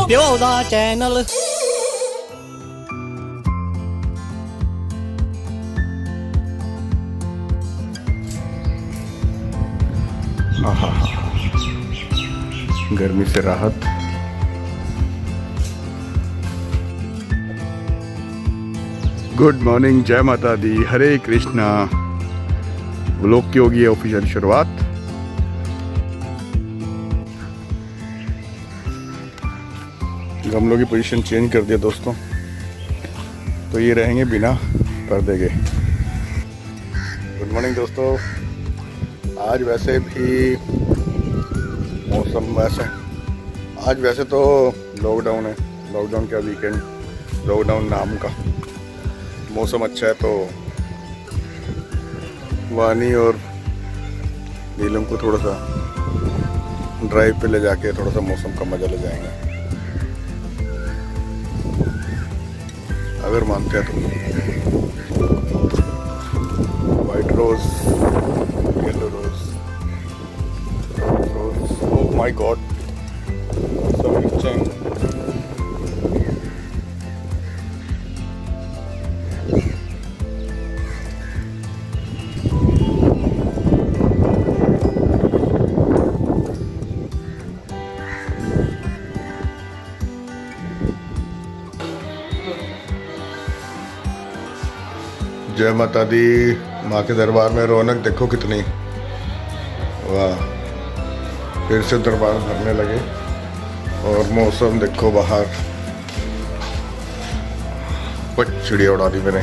ਪਿਓ ਦਾ ਚੈਨਲ। गर्मी से राहत। गुड मॉर्निंग, जय माता दी, हरे कृष्णा। व्लॉग की होगी ऑफिशियल शुरुआत। गमलों की पोजीशन चेंज कर दिया दोस्तों, तो ये रहेंगे बिना पर्दे के। गुड मॉर्निंग दोस्तों। आज वैसे भी मौसम आज वैसे तो लॉकडाउन है, लॉकडाउन का वीकेंड, लॉकडाउन नाम का। मौसम अच्छा है तो वानी और नीलम को थोड़ा सा ड्राइव पे ले जाके थोड़ा सा मौसम का मजा ले जाएंगे, अगर मानते हैं तो। White rose, yellow rose, oh my god, सब रिचिंग। जय माता दी। माँ के दरबार में रौनक देखो कितनी, वाह। फिर से दरबार भरने लगे और मौसम देखो बाहर। कुछ चिड़िया उड़ा दी मैंने,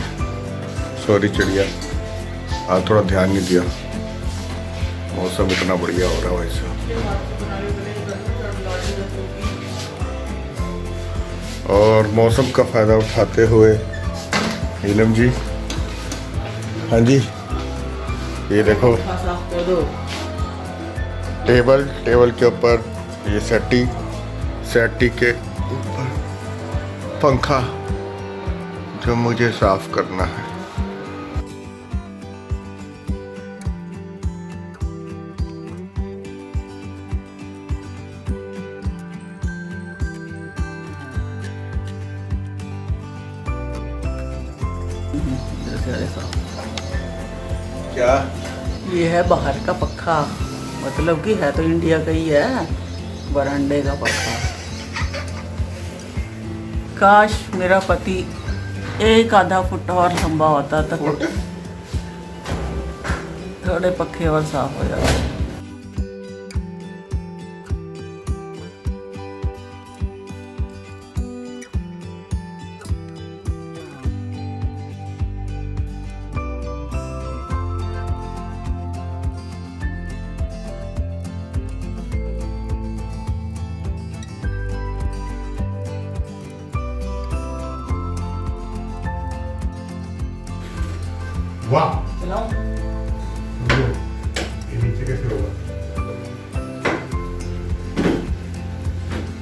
सॉरी चिड़िया, आज थोड़ा ध्यान नहीं दिया। मौसम इतना बढ़िया हो रहा है वैसे। और मौसम का फायदा उठाते हुए नीलम जी, हाँ जी, ये देखो टेबल के ऊपर ये सेटी के ऊपर पंखा जो मुझे साफ करना है। क्या ये है बाहर का पक्का, मतलब कि है तो इंडिया का ही है, बरांडे का पक्का। काश मेरा पति एक आधा फुट और लंबा होता तो थोड़े पक्के और साफ हो जाते। वाह, चलाओ। ये नीचे कैसे होगा?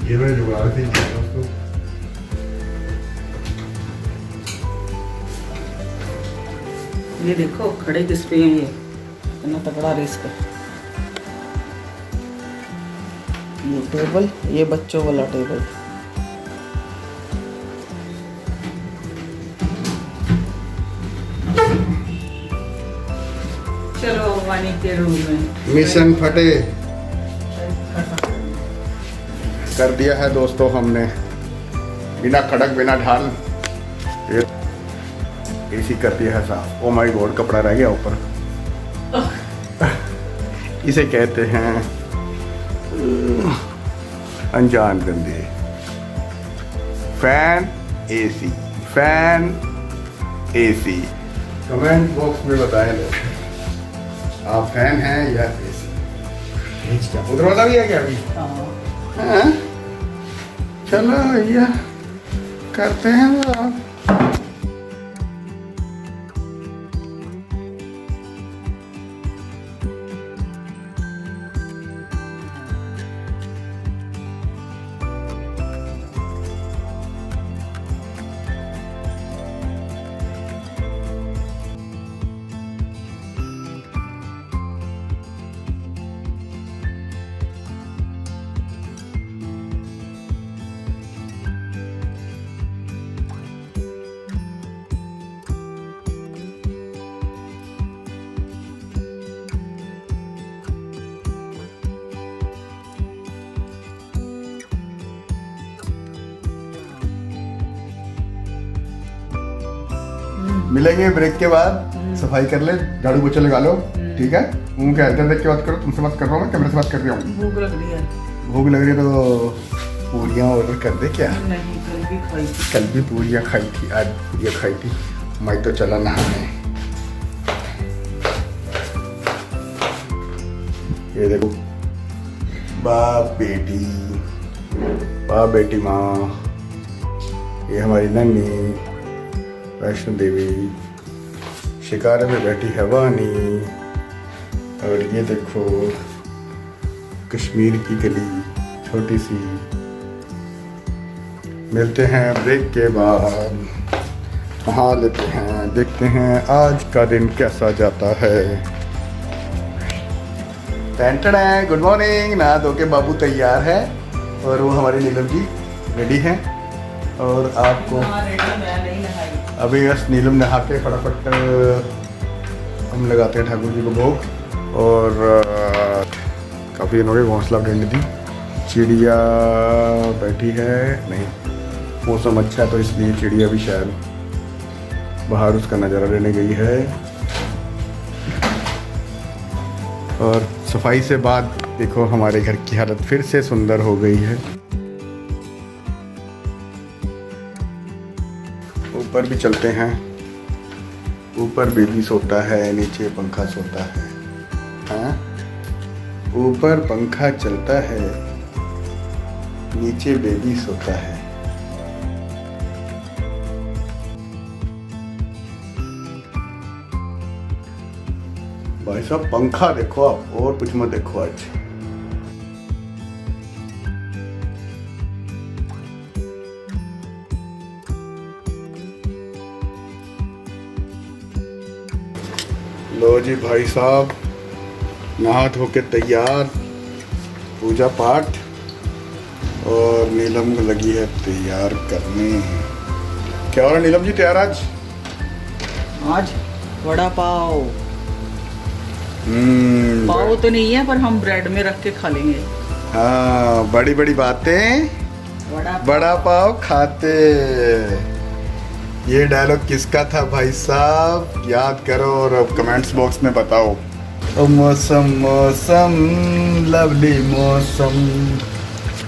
ये मैंने जुगाड़ से ही किया दोस्तों। ये देखो खड़े किस पे हैं, ये इतना तगड़ा रिस्क। ये टेबल, ये बच्चों वाला टेबल। चलो वानी के रूम में मिशन फटे कर दिया है दोस्तों हमने, बिना खड़क बिना ढाल। ये एसी कर दिया है साफ। ओ माय गॉड, कपड़ा रह गया ऊपर। इसे कहते हैं अनजान गंदे। Fan AC, fan AC. Comment box में बताएं लोग, आप फैन हैं या एसी? उधर वाला भी है क्या अभी? हाँ? चलो भैया करते हैं वो आप। मिलेंगे ब्रेक के बाद। सफाई कर ले, झाड़ू पोछा लगा लो, ठीक है। मुंह के इधर देख के बात करो, तुमसे बात कर रहा हूँ मैं, कैमरे से बात कर रहा हूँ। भूख लग रही है। भूख लग रही है तो पूरियाँ ऑर्डर कर दे क्या? नहीं, कल भी खाई थी। कल भी पूरियाँ खाई थी, आज पूरियाँ खाई थी। मैं तो चला नहाने। ये देखो, बाप बेटी, बाप बेटी माँ, ये हमारी नन्ही वैष्णो देवी, शिकारे में बैठी है वानी, और ये देखो कश्मीर की गली छोटी सी। मिलते हैं ब्रेक के बाद, नहा लेते हैं, देखते हैं आज का दिन कैसा जाता है। टेंटन, गुड मॉर्निंग। नहा धो के बाबू तैयार है और वो हमारी नीलम जी रेडी हैं। और आपको मैं नहीं नहाई। अभी बस नीलम नहा के फटाफट हम लगाते हैं ठाकुर जी को भोग। और काफ़ी दिनों के घोंसला ढूंढ दी, चिड़िया बैठी है, नहीं मौसम अच्छा है तो इसलिए चिड़िया भी शायद बाहर उसका नज़ारा लेने गई है। और सफाई से बाद देखो हमारे घर की हालत फिर से सुंदर हो गई है। ऊपर भी चलते हैं, ऊपर बेबी सोता है, नीचे पंखा सोता है। हाँ, ऊपर पंखा चलता है, नीचे बेबी सोता है। भाई साहब पंखा देखो आप, और कुछ मत देखो आज। लो जी भाई साहब, नहा धो के तैयार, पूजा पाठ, और नीलम लगी है तैयार करने। क्या हो रहा है नीलम जी तैयार आज? आज वड़ा पाव। पाव तो नहीं है पर हम ब्रेड में रख के खा लेंगे। हाँ, बड़ी बड़ी बातें बड़ा पाव खाते। ये डायलॉग किसका था भाई साहब, याद करो और अब कमेंट्स बॉक्स में बताओ। ओ मौसम मौसम लवली मौसम।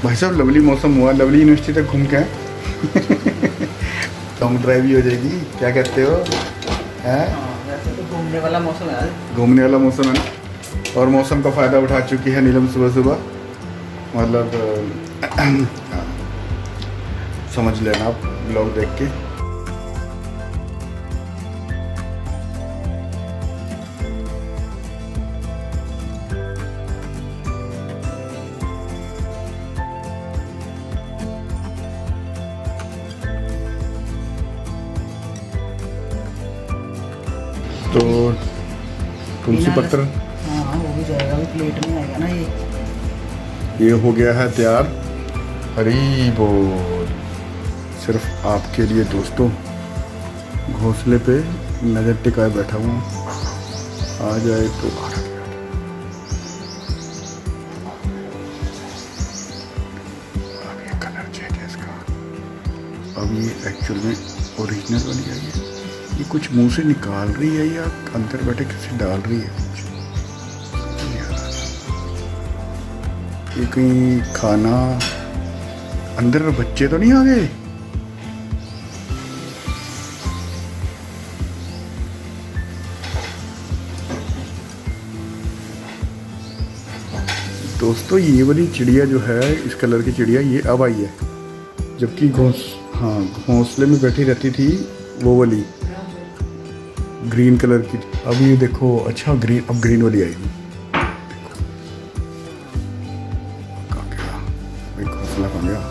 भाई साहब लवली मौसम हुआ, लवली यूनिवर्सिटी तक घूम के लॉन्ग ड्राइव भी हो जाएगी, क्या कहते हो? वैसे तो घूमने वाला मौसम है, घूमने वाला मौसम है ना। और मौसम का फ़ायदा उठा चुकी है नीलम सुबह सुबह, मतलब समझ लेना आप ब्लॉग देख के। तो तुलसी पत्र, हाँ वो भी जाएगा, भी प्लेट में आएगा ना ये हो गया है तैयार। हरी बोल, सिर्फ आपके लिए दोस्तों। घोंसले पे नजर टिकाए बैठा हूँ, आ जाए तो कलर चेक है इसका। अब ये एक्चुअल में ओरिजिनल वाली आई है। ये कुछ मुंह से निकाल रही है या अंदर बैठे किसी डाल रही है कुछ, ये कहीं खाना अंदर बच्चे तो नहीं आ गए? दोस्तों ये वाली चिड़िया जो है, इस कलर की चिड़िया ये अब आई है, जबकि घोंसले में बैठी रहती थी वो वाली ग्रीन कलर की। अब ये देखो, अच्छा ग्रीन, अब ग्रीन वाली आई। देखो घोंसला बन गया,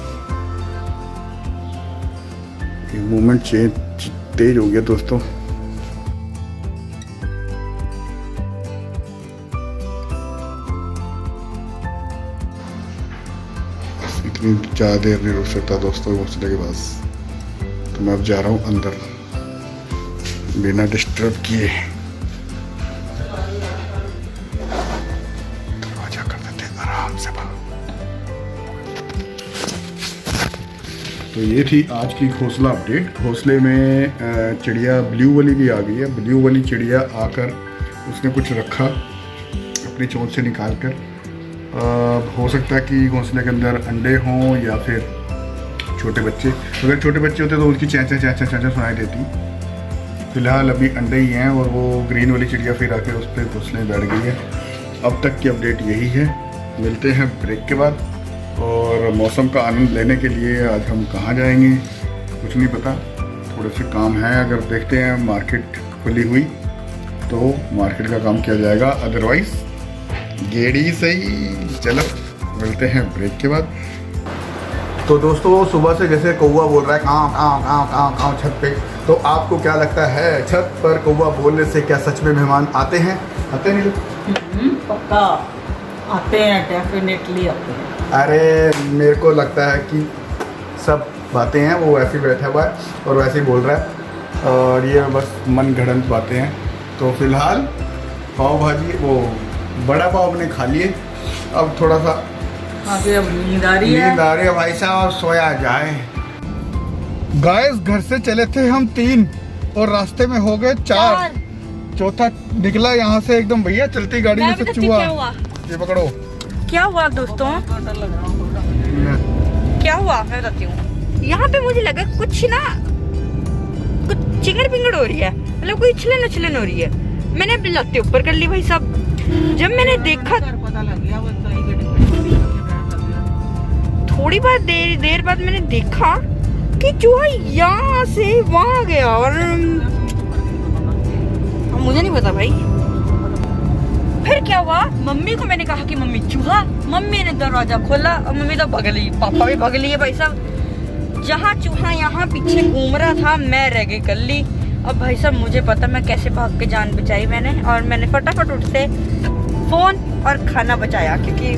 ये मूवमेंट तेज हो गया दोस्तों। इतनी ज़्यादा देर नहीं रुक सकता दोस्तों घोंसले के पास, तो मैं अब जा रहा हूँ अंदर बिना डिस्टर्ब किए। दरवाजा कर देते हैं आराम से। तो ये थी आज की घोंसला अपडेट। घोंसले में चिड़िया ब्लू वाली भी आ गई है। ब्लू वाली चिड़िया आकर उसने कुछ रखा अपनी चोंच से निकाल कर। हो सकता है कि घोंसले के अंदर अंडे हों या फिर छोटे बच्चे। अगर छोटे बच्चे होते तो उसकी चैंचा चैंचा चैंचा सुनाई देती। फिलहाल अभी अंडे ही हैं और वो ग्रीन वाली चिड़िया फिर आके उस पर घोंसले बैठ गई है। अब तक की अपडेट यही है। मिलते हैं ब्रेक के बाद। और मौसम का आनंद लेने के लिए आज हम कहाँ जाएंगे कुछ नहीं पता, थोड़े से काम है। अगर देखते हैं मार्केट खुली हुई तो मार्केट का काम किया जाएगा, अदरवाइज गेड़ी सही। चलो मिलते हैं ब्रेक के बाद। तो दोस्तों सुबह से जैसे कौवा बोल रहा है काँव काँव काँव काँव काँव छत पे, तो आपको क्या लगता है छत पर कौवा बोलने से क्या सच में मेहमान आते हैं? आते नहीं? पक्का आते हैं, डेफिनेटली आते हैं। अरे मेरे को लगता है कि सब बातें हैं, वो वैसे ही बैठा हुआ है और वैसे ही बोल रहा है और ये बस मन गढ़ंत बातें हैं। तो फिलहाल पाव भाजी वो बड़ा पाव हमने खा लिए, अब थोड़ा सा आगे अब नींद आ रही है। नींद आ रही है भाई साहब, सोया जाए। गाइस घर से चले थे हम 3 और रास्ते में हो गए 4। चौथा निकला यहाँ से एकदम भैया चलती गाड़ी में से चूहा। ये पकड़ो। क्या हुआ दोस्तों? क्या हुआ मैं बताती हूँ। यहाँ पे मुझे लगा कुछ ना कुछ चिंगड़ पिंगड़ हो रही है, मतलब कोई उछलन उछलन हो रही है। मैंने अपनी लत्ते ऊपर कर ली भाई साहब। जब मैंने देखा थोड़ी देर बाद मैंने देखा कि चूहा यहाँ से वहां गया और मुझे नहीं पता भाई। फिर क्या हुआ, मम्मी को मैंने कहा कि मम्मी चूहा, मम्मी ने दरवाजा खोला और मम्मी तो भग ली, पापा भी भग लिए भाई साहब। जहाँ चूहा यहाँ पीछे घूम रहा था मैं रह गई गली। अब भाई साहब मुझे पता मैं कैसे भाग के जान बचाई मैंने, और मैंने फटाफट उठते फोन और खाना बचाया, क्योंकि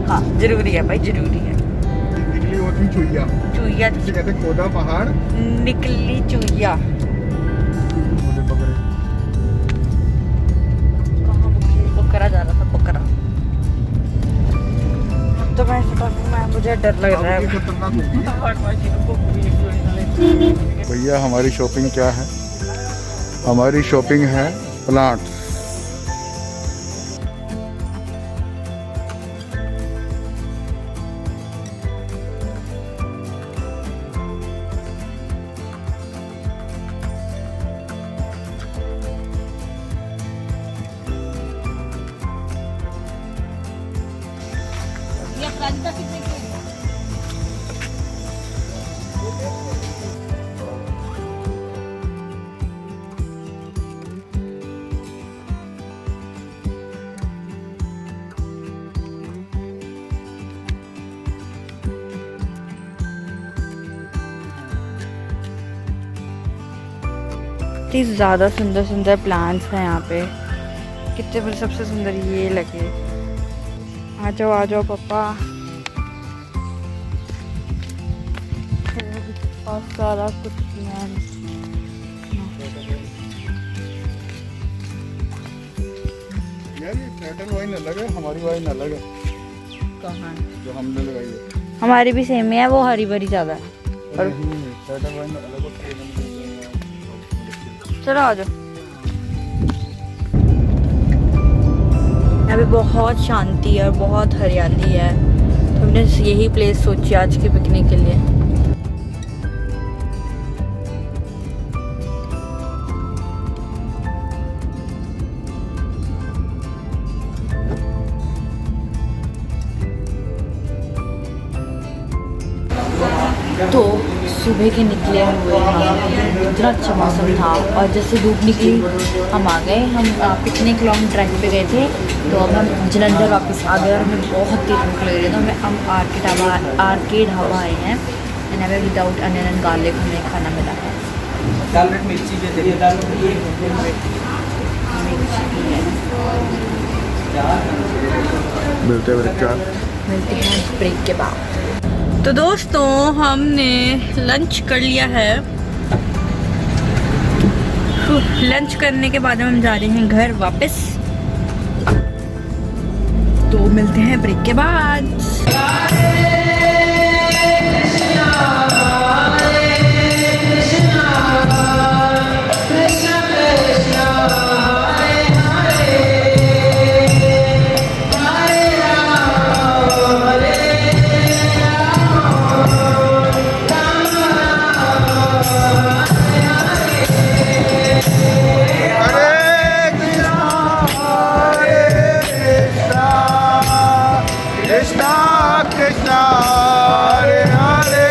हाँ जरूरी है भाई, जरूरी है। निकली होती चुहिया, चुहिया कहते खोदा पहाड़ निकली चुहिया। पकड़ा जा रहा था, पकड़ा तो मैं फटाफट, मुझे डर लग रहा है। भैया हमारी शॉपिंग क्या है? हमारी शॉपिंग है प्लांट्स। इतनी ज़्यादा सुंदर सुंदर प्लांट्स हैं यहाँ पे। कितने बड़े, सबसे सुंदर ये लगे। आ जाओ पापा। और सारा कुछ प्लांट्स। यार ये पैटर्न वाइन अलग है, हमारी वाइन अलग है। कहाँ? जो हमने लगाई है हमारी भी सेम है, वो हरी भरी ज़्यादा है। और पैटर्न वाइन अलग होती है। चलो आ जाओ। यहाँ पे बहुत शांति है और बहुत हरियाली है, तो हमने यही प्लेस सोची आज के पिकनिक के लिए। तो सुबह के निकले हुए हम, इतना अच्छा मौसम था और जैसे धूप निकली हम आ गए। हम पिकनिक लॉन्ग ड्राइव पे गए थे, तो अब हम जलंधर वापस आ गए और हमें बहुत तेज भूख लग रही है। तो हम आर्केड ढाबा आए हैं, एंड हमें विदाउट अनियन एंड गार्लिक हमें खाना मिला है। मिलते हैं ब्रेक के बाद। तो दोस्तों हमने लंच कर लिया है। लंच करने के बाद हम जा रहे हैं घर वापस। तो मिलते हैं ब्रेक के बाद। कृष्णा हरे हरे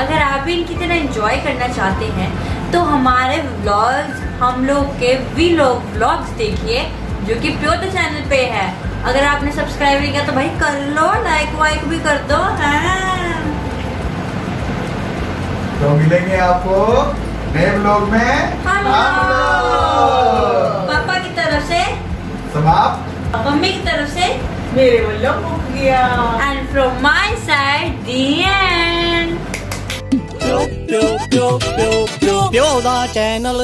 अगर आप भी इनकी तरह एंजॉय करना चाहते हैं तो हमारे व्लॉग्स, हम लोग के व्लॉग्स देखिए जो कि प्योर चैनल पे है। अगर आपने सब्सक्राइब नहीं किया तो भाई कर लो, लाइक वाइक भी कर दो। हाँ। तो मिलेंगे आपको नए व्लॉग में। हेलो। पापा की तरफ से समाप्त, मम्मी की तरफ से मेरे वालों को गया। And from my side the end. Pio da channel.